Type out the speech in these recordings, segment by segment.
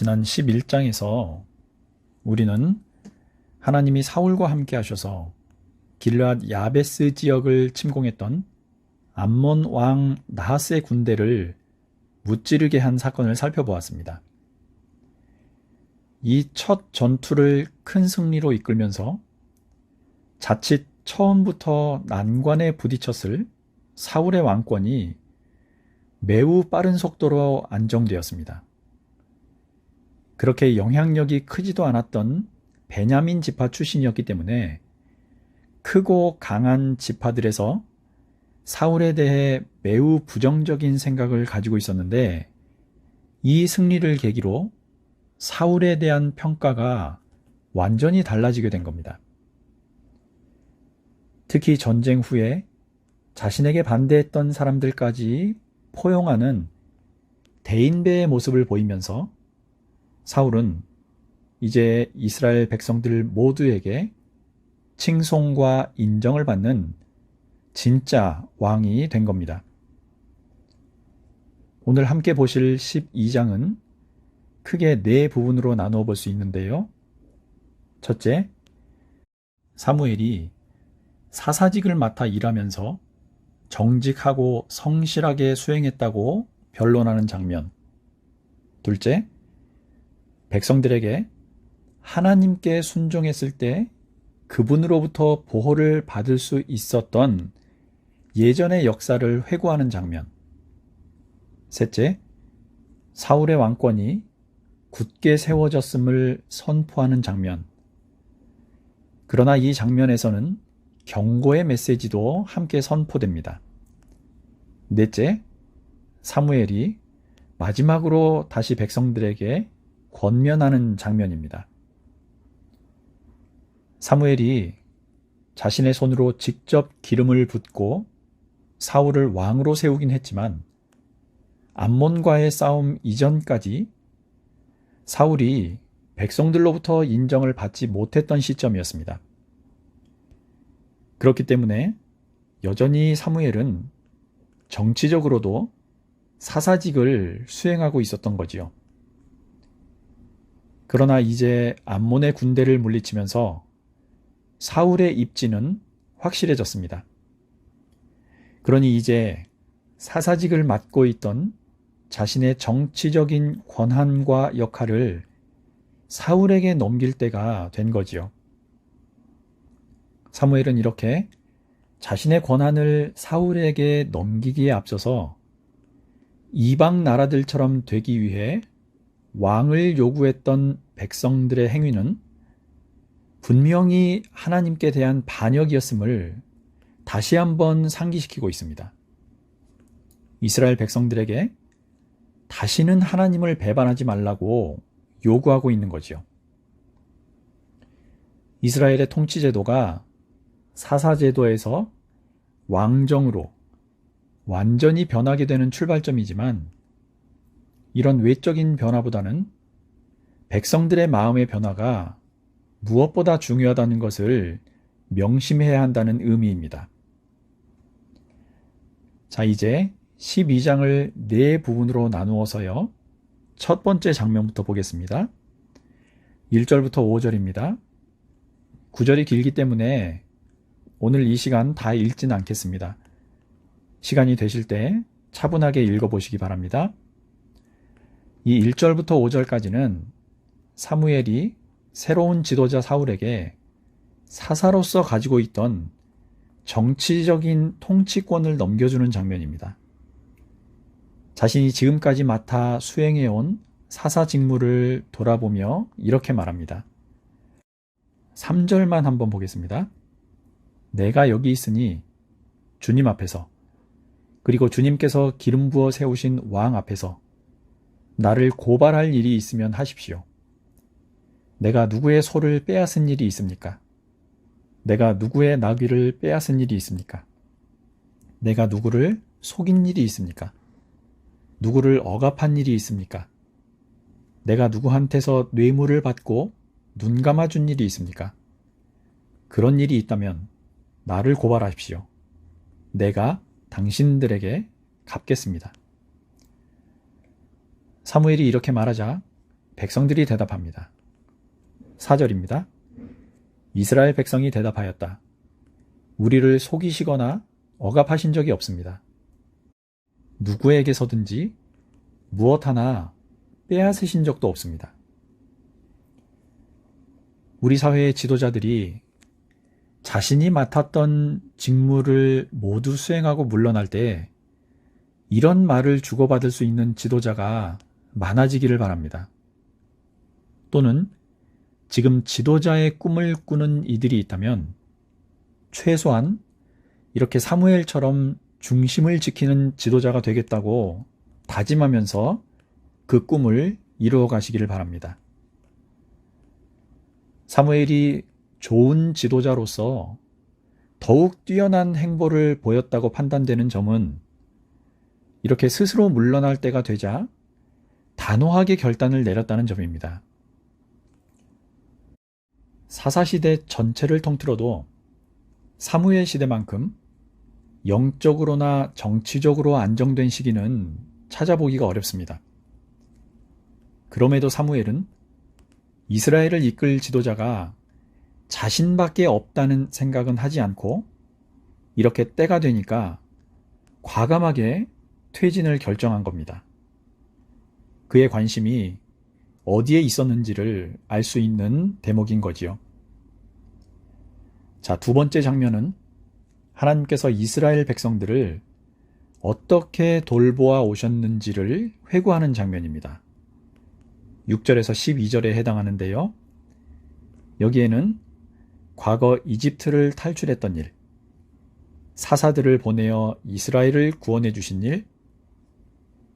지난 11장에서 우리는 하나님이 사울과 함께 하셔서 길르앗 야베스 지역을 침공했던 암몬 왕 나하스의 군대를 무찌르게 한 사건을 살펴보았습니다. 이 첫 전투를 큰 승리로 이끌면서 자칫 처음부터 난관에 부딪혔을 사울의 왕권이 매우 빠른 속도로 안정되었습니다. 그렇게 영향력이 크지도 않았던 베냐민 지파 출신이었기 때문에 크고 강한 지파들에서 사울에 대해 매우 부정적인 생각을 가지고 있었는데, 이 승리를 계기로 사울에 대한 평가가 완전히 달라지게 된 겁니다. 특히 전쟁 후에 자신에게 반대했던 사람들까지 포용하는 대인배의 모습을 보이면서 사울은 이제 이스라엘 백성들 모두에게 칭송과 인정을 받는 진짜 왕이 된 겁니다. 오늘 함께 보실 12장은 크게 네 부분으로 나누어 볼 수 있는데요. 첫째, 사무엘이 사사직을 맡아 일하면서 정직하고 성실하게 수행했다고 변론하는 장면. 둘째, 백성들에게 하나님께 순종했을 때 그분으로부터 보호를 받을 수 있었던 예전의 역사를 회고하는 장면. 셋째, 사울의 왕권이 굳게 세워졌음을 선포하는 장면. 그러나 이 장면에서는 경고의 메시지도 함께 선포됩니다. 넷째, 사무엘이 마지막으로 다시 백성들에게 권면하는 장면입니다. 사무엘이 자신의 손으로 직접 기름을 붓고 사울을 왕으로 세우긴 했지만 암몬과의 싸움 이전까지 사울이 백성들로부터 인정을 받지 못했던 시점이었습니다. 그렇기 때문에 여전히 사무엘은 정치적으로도 사사직을 수행하고 있었던 거지요. 그러나 이제 암몬의 군대를 물리치면서 사울의 입지는 확실해졌습니다. 그러니 이제 사사직을 맡고 있던 자신의 정치적인 권한과 역할을 사울에게 넘길 때가 된 거지요. 사무엘은 이렇게 자신의 권한을 사울에게 넘기기에 앞서서 이방 나라들처럼 되기 위해 왕을 요구했던 백성들의 행위는 분명히 하나님께 대한 반역이었음을 다시 한번 상기시키고 있습니다. 이스라엘 백성들에게 다시는 하나님을 배반하지 말라고 요구하고 있는 거지요. 이스라엘의 통치제도가 사사제도에서 왕정으로 완전히 변하게 되는 출발점이지만, 이런 외적인 변화보다는 백성들의 마음의 변화가 무엇보다 중요하다는 것을 명심해야 한다는 의미입니다. 자, 이제 12장을 네 부분으로 나누어서요. 첫 번째 장면부터 보겠습니다. 1절부터 5절입니다. 9절이 길기 때문에 오늘 이 시간 다 읽지는 않겠습니다. 시간이 되실 때 차분하게 읽어보시기 바랍니다. 이 1절부터 5절까지는 사무엘이 새로운 지도자 사울에게 사사로서 가지고 있던 정치적인 통치권을 넘겨주는 장면입니다. 자신이 지금까지 맡아 수행해온 사사 직무를 돌아보며 이렇게 말합니다. 3절만 한번 보겠습니다. 내가 여기 있으니 주님 앞에서, 그리고 주님께서 기름 부어 세우신 왕 앞에서 나를 고발할 일이 있으면 하십시오. 내가 누구의 소를 빼앗은 일이 있습니까? 내가 누구의 나귀를 빼앗은 일이 있습니까? 내가 누구를 속인 일이 있습니까? 누구를 억압한 일이 있습니까? 내가 누구한테서 뇌물을 받고 눈 감아준 일이 있습니까? 그런 일이 있다면 나를 고발하십시오. 내가 당신들에게 갚겠습니다. 사무엘이 이렇게 말하자 백성들이 대답합니다. 4절입니다. 이스라엘 백성이 대답하였다. 우리를 속이시거나 억압하신 적이 없습니다. 누구에게서든지 무엇 하나 빼앗으신 적도 없습니다. 우리 사회의 지도자들이 자신이 맡았던 직무를 모두 수행하고 물러날 때 이런 말을 주고받을 수 있는 지도자가 많아지기를 바랍니다. 또는 지금 지도자의 꿈을 꾸는 이들이 있다면 최소한 이렇게 사무엘처럼 중심을 지키는 지도자가 되겠다고 다짐하면서 그 꿈을 이루어 가시기를 바랍니다. 사무엘이 좋은 지도자로서 더욱 뛰어난 행보를 보였다고 판단되는 점은 이렇게 스스로 물러날 때가 되자 단호하게 결단을 내렸다는 점입니다. 사사시대 전체를 통틀어도 사무엘 시대만큼 영적으로나 정치적으로 안정된 시기는 찾아보기가 어렵습니다. 그럼에도 사무엘은 이스라엘을 이끌 지도자가 자신밖에 없다는 생각은 하지 않고 이렇게 때가 되니까 과감하게 퇴진을 결정한 겁니다. 그의 관심이 어디에 있었는지를 알 수 있는 대목인 거지요. 자, 두 번째 장면은 하나님께서 이스라엘 백성들을 어떻게 돌보아 오셨는지를 회고하는 장면입니다. 6절에서 12절에 해당하는데요. 여기에는 과거 이집트를 탈출했던 일, 사사들을 보내어 이스라엘을 구원해 주신 일,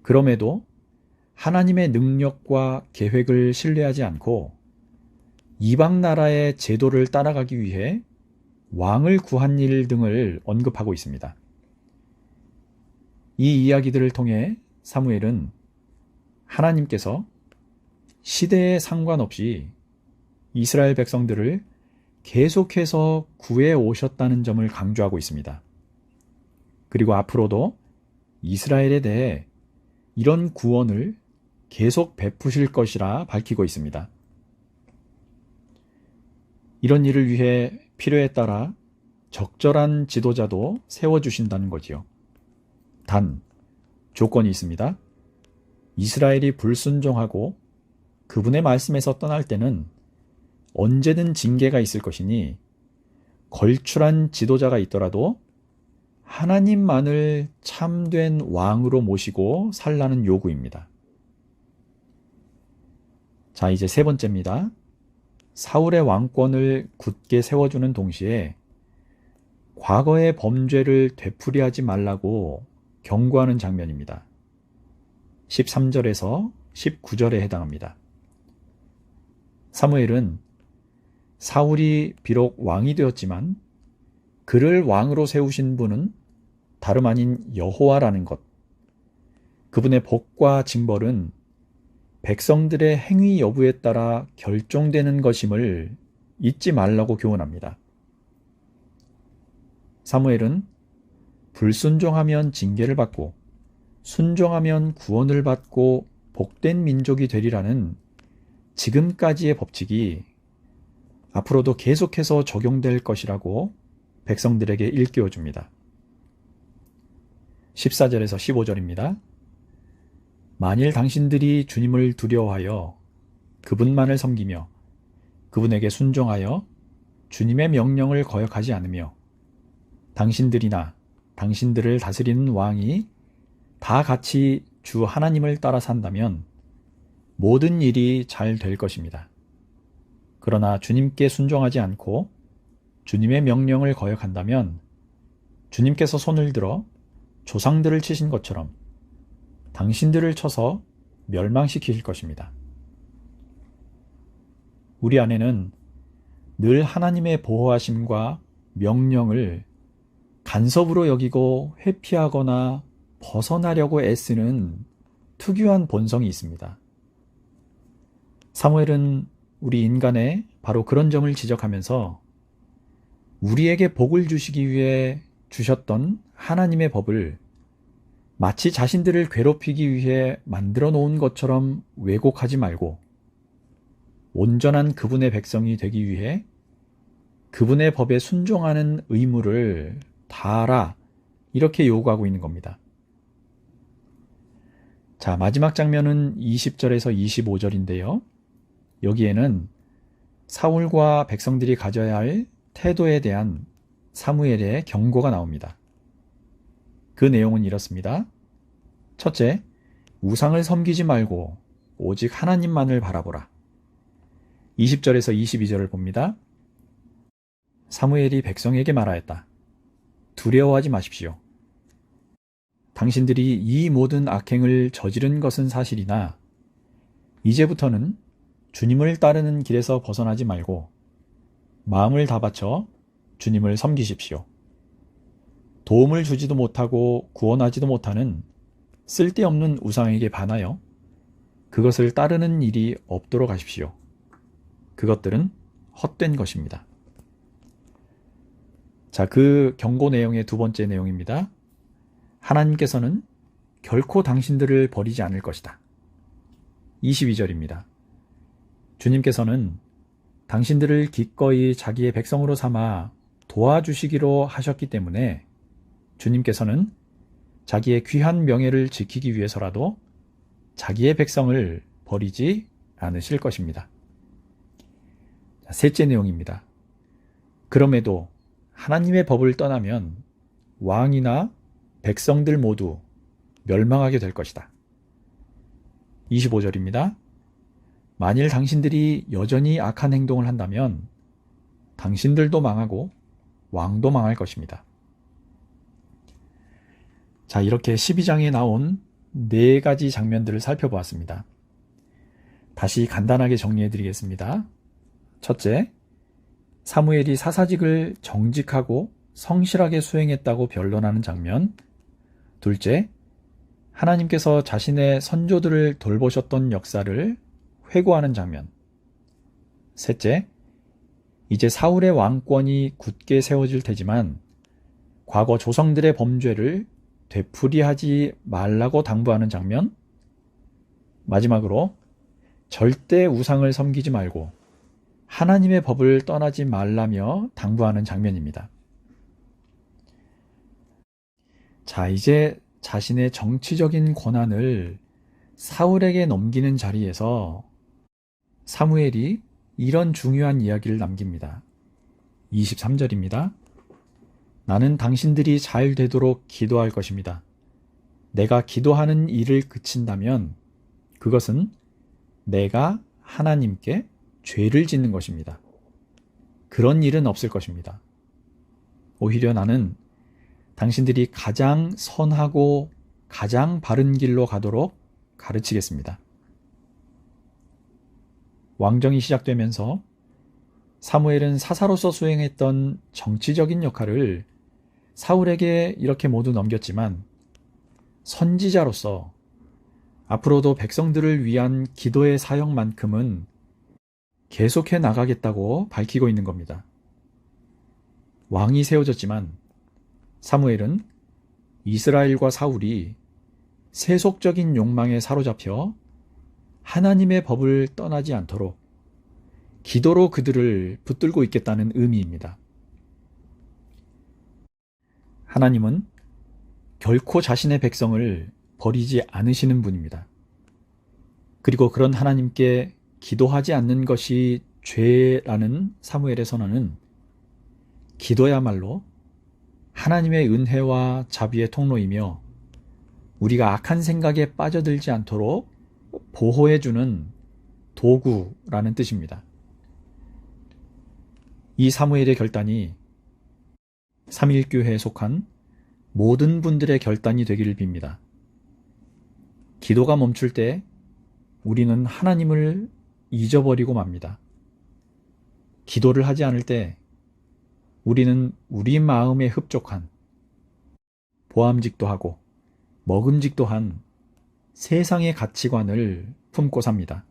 그럼에도 하나님의 능력과 계획을 신뢰하지 않고 이방 나라의 제도를 따라가기 위해 왕을 구한 일 등을 언급하고 있습니다. 이 이야기들을 통해 사무엘은 하나님께서 시대에 상관없이 이스라엘 백성들을 계속해서 구해 오셨다는 점을 강조하고 있습니다. 그리고 앞으로도 이스라엘에 대해 이런 구원을 계속 베푸실 것이라 밝히고 있습니다. 이런 일을 위해 필요에 따라 적절한 지도자도 세워주신다는 거지요. 단, 조건이 있습니다. 이스라엘이 불순종하고 그분의 말씀에서 떠날 때는 언제든 징계가 있을 것이니 걸출한 지도자가 있더라도 하나님만을 참된 왕으로 모시고 살라는 요구입니다. 자, 이제 세 번째입니다. 사울의 왕권을 굳게 세워주는 동시에 과거의 범죄를 되풀이하지 말라고 경고하는 장면입니다. 13절에서 19절에 해당합니다. 사무엘은 사울이 비록 왕이 되었지만 그를 왕으로 세우신 분은 다름 아닌 여호와라는 것, 그분의 복과 징벌은 백성들의 행위 여부에 따라 결정되는 것임을 잊지 말라고 교훈합니다. 사무엘은 불순종하면 징계를 받고 순종하면 구원을 받고 복된 민족이 되리라는 지금까지의 법칙이 앞으로도 계속해서 적용될 것이라고 백성들에게 일깨워줍니다. 14절에서 15절입니다. 만일 당신들이 주님을 두려워하여 그분만을 섬기며 그분에게 순종하여 주님의 명령을 거역하지 않으며 당신들이나 당신들을 다스리는 왕이 다 같이 주 하나님을 따라 산다면 모든 일이 잘 될 것입니다. 그러나 주님께 순종하지 않고 주님의 명령을 거역한다면 주님께서 손을 들어 조상들을 치신 것처럼 당신들을 쳐서 멸망시키실 것입니다. 우리 안에는 늘 하나님의 보호하심과 명령을 간섭으로 여기고 회피하거나 벗어나려고 애쓰는 특유한 본성이 있습니다. 사무엘은 우리 인간의 바로 그런 점을 지적하면서 우리에게 복을 주시기 위해 주셨던 하나님의 법을 마치 자신들을 괴롭히기 위해 만들어 놓은 것처럼 왜곡하지 말고 온전한 그분의 백성이 되기 위해 그분의 법에 순종하는 의무를 다하라, 이렇게 요구하고 있는 겁니다. 자, 마지막 장면은 20절에서 25절인데요. 여기에는 사울과 백성들이 가져야 할 태도에 대한 사무엘의 경고가 나옵니다. 그 내용은 이렇습니다. 첫째, 우상을 섬기지 말고 오직 하나님만을 바라보라. 20절에서 22절을 봅니다. 사무엘이 백성에게 말하였다. 두려워하지 마십시오. 당신들이 이 모든 악행을 저지른 것은 사실이나 이제부터는 주님을 따르는 길에서 벗어나지 말고 마음을 다 바쳐 주님을 섬기십시오. 도움을 주지도 못하고 구원하지도 못하는 쓸데없는 우상에게 반하여 그것을 따르는 일이 없도록 하십시오. 그것들은 헛된 것입니다. 자, 그 경고 내용의 두 번째 내용입니다. 하나님께서는 결코 당신들을 버리지 않을 것이다. 22절입니다. 주님께서는 당신들을 기꺼이 자기의 백성으로 삼아 도와주시기로 하셨기 때문에 주님께서는 자기의 귀한 명예를 지키기 위해서라도 자기의 백성을 버리지 않으실 것입니다. 셋째 내용입니다. 그럼에도 하나님의 법을 떠나면 왕이나 백성들 모두 멸망하게 될 것이다. 25절입니다. 만일 당신들이 여전히 악한 행동을 한다면 당신들도 망하고 왕도 망할 것입니다. 자, 이렇게 12장에 나온 네 가지 장면들을 살펴보았습니다. 다시 간단하게 정리해 드리겠습니다. 첫째, 사무엘이 사사직을 정직하고 성실하게 수행했다고 변론하는 장면. 둘째, 하나님께서 자신의 선조들을 돌보셨던 역사를 회고하는 장면. 셋째, 이제 사울의 왕권이 굳게 세워질 테지만 과거 조상들의 범죄를 되풀이하지 말라고 당부하는 장면. 마지막으로 절대 우상을 섬기지 말고 하나님의 법을 떠나지 말라며 당부하는 장면입니다. 자, 이제 자신의 정치적인 권한을 사울에게 넘기는 자리에서 사무엘이 이런 중요한 이야기를 남깁니다. 23절입니다. 나는 당신들이 잘 되도록 기도할 것입니다. 내가 기도하는 일을 그친다면 그것은 내가 하나님께 죄를 짓는 것입니다. 그런 일은 없을 것입니다. 오히려 나는 당신들이 가장 선하고 가장 바른 길로 가도록 가르치겠습니다. 왕정이 시작되면서 사무엘은 사사로서 수행했던 정치적인 역할을 사울에게 이렇게 모두 넘겼지만 선지자로서 앞으로도 백성들을 위한 기도의 사역만큼은 계속해 나가겠다고 밝히고 있는 겁니다. 왕이 세워졌지만 사무엘은 이스라엘과 사울이 세속적인 욕망에 사로잡혀 하나님의 법을 떠나지 않도록 기도로 그들을 붙들고 있겠다는 의미입니다. 하나님은 결코 자신의 백성을 버리지 않으시는 분입니다. 그리고 그런 하나님께 기도하지 않는 것이 죄라는 사무엘의 선언은 기도야말로 하나님의 은혜와 자비의 통로이며 우리가 악한 생각에 빠져들지 않도록 보호해주는 도구라는 뜻입니다. 이 사무엘의 결단이 삼일교회에 속한 모든 분들의 결단이 되기를 빕니다. 기도가 멈출 때 우리는 하나님을 잊어버리고 맙니다. 기도를 하지 않을 때 우리는 우리 마음에 흡족한 보암직도 하고 먹음직도 한 세상의 가치관을 품고 삽니다.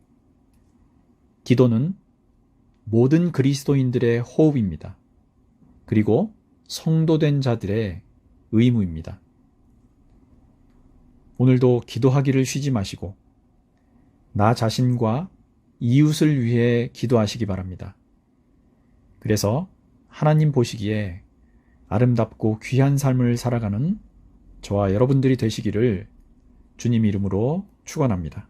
기도는 모든 그리스도인들의 호흡입니다. 그리고 성도된 자들의 의무입니다. 오늘도 기도하기를 쉬지 마시고 나 자신과 이웃을 위해 기도하시기 바랍니다. 그래서 하나님 보시기에 아름답고 귀한 삶을 살아가는 저와 여러분들이 되시기를 주님 이름으로 축원합니다.